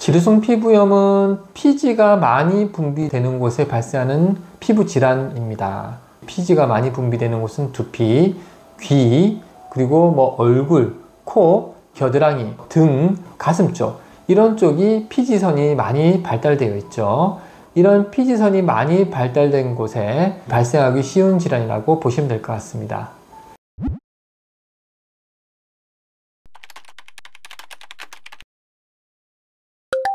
지루성 피부염은 피지가 많이 분비되는 곳에 발생하는 피부 질환입니다. 피지가 많이 분비되는 곳은 두피, 귀, 그리고 얼굴, 코, 겨드랑이, 등, 가슴 쪽, 이런 쪽이 피지선이 많이 발달되어 있죠. 이런 피지선이 많이 발달된 곳에 발생하기 쉬운 질환이라고 보시면 될 것 같습니다.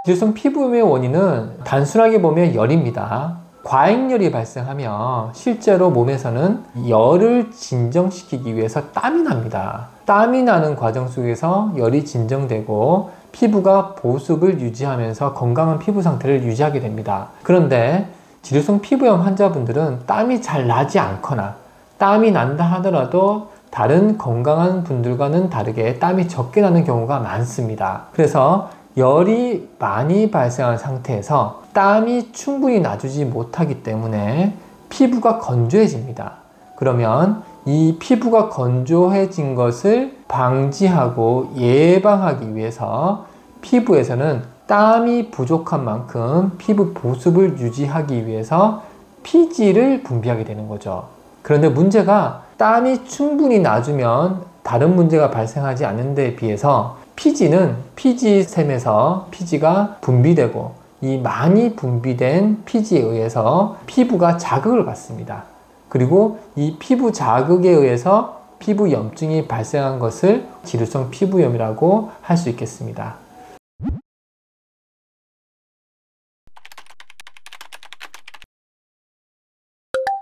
지루성 피부염의 원인은 단순하게 보면 열입니다. 과잉열이 발생하면 실제로 몸에서는 열을 진정시키기 위해서 땀이 납니다. 땀이 나는 과정 속에서 열이 진정되고 피부가 보습을 유지하면서 건강한 피부 상태를 유지하게 됩니다. 그런데 지루성 피부염 환자분들은 땀이 잘 나지 않거나 땀이 난다 하더라도 다른 건강한 분들과는 다르게 땀이 적게 나는 경우가 많습니다. 그래서 열이 많이 발생한 상태에서 땀이 충분히 나주지 못하기 때문에 피부가 건조해집니다. 그러면 이 피부가 건조해진 것을 방지하고 예방하기 위해서 피부에서는 땀이 부족한 만큼 피부 보습을 유지하기 위해서 피지를 분비하게 되는 거죠. 그런데 문제가 땀이 충분히 나주면 다른 문제가 발생하지 않는 데에 비해서 피지는 피지샘에서 피지가 분비되고 이 많이 분비된 피지에 의해서 피부가 자극을 받습니다. 그리고 이 피부 자극에 의해서 피부 염증이 발생한 것을 지루성 피부염이라고 할 수 있겠습니다.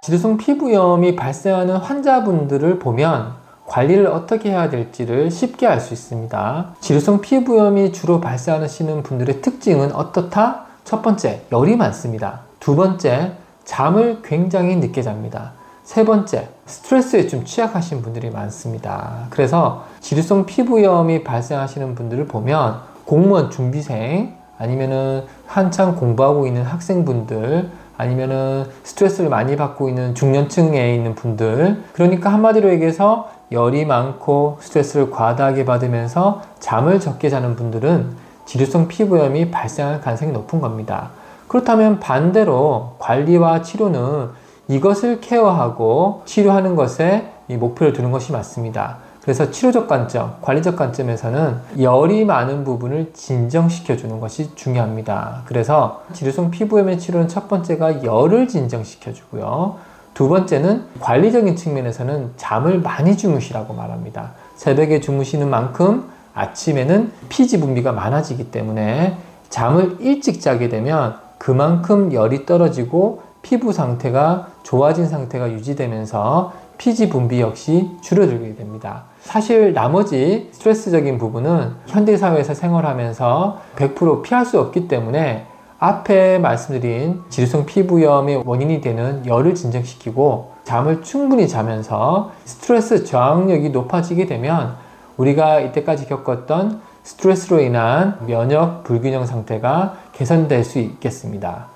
지루성 피부염이 발생하는 환자분들을 보면 관리를 어떻게 해야 될지를 쉽게 알 수 있습니다. 지루성 피부염이 주로 발생하시는 분들의 특징은 어떻다? 첫 번째, 열이 많습니다. 두 번째, 잠을 굉장히 늦게 잡니다. 세 번째, 스트레스에 좀 취약하신 분들이 많습니다. 그래서 지루성 피부염이 발생하시는 분들을 보면 공무원 준비생, 아니면은 한창 공부하고 있는 학생분들, 아니면은 스트레스를 많이 받고 있는 중년층에 있는 분들, 그러니까 한마디로 얘기해서 열이 많고 스트레스를 과다하게 받으면서 잠을 적게 자는 분들은 지루성 피부염이 발생할 가능성이 높은 겁니다. 그렇다면 반대로 관리와 치료는 이것을 케어하고 치료하는 것에 이 목표를 두는 것이 맞습니다. 그래서 치료적 관점, 관리적 관점에서는 열이 많은 부분을 진정시켜 주는 것이 중요합니다. 그래서 지루성 피부염의 치료는 첫 번째가 열을 진정시켜 주고요. 두 번째는 관리적인 측면에서는 잠을 많이 주무시라고 말합니다. 새벽에 주무시는 만큼 아침에는 피지 분비가 많아지기 때문에 잠을 일찍 자게 되면 그만큼 열이 떨어지고 피부 상태가 좋아진 상태가 유지되면서 피지 분비 역시 줄어들게 됩니다. 사실 나머지 스트레스적인 부분은 현대사회에서 생활하면서 100% 피할 수 없기 때문에 앞에 말씀드린 지루성 피부염의 원인이 되는 열을 진정시키고 잠을 충분히 자면서 스트레스 저항력이 높아지게 되면 우리가 이때까지 겪었던 스트레스로 인한 면역 불균형 상태가 개선될 수 있겠습니다.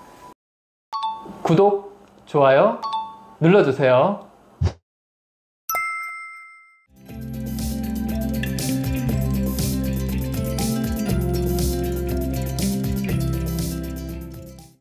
구독, 좋아요 눌러주세요.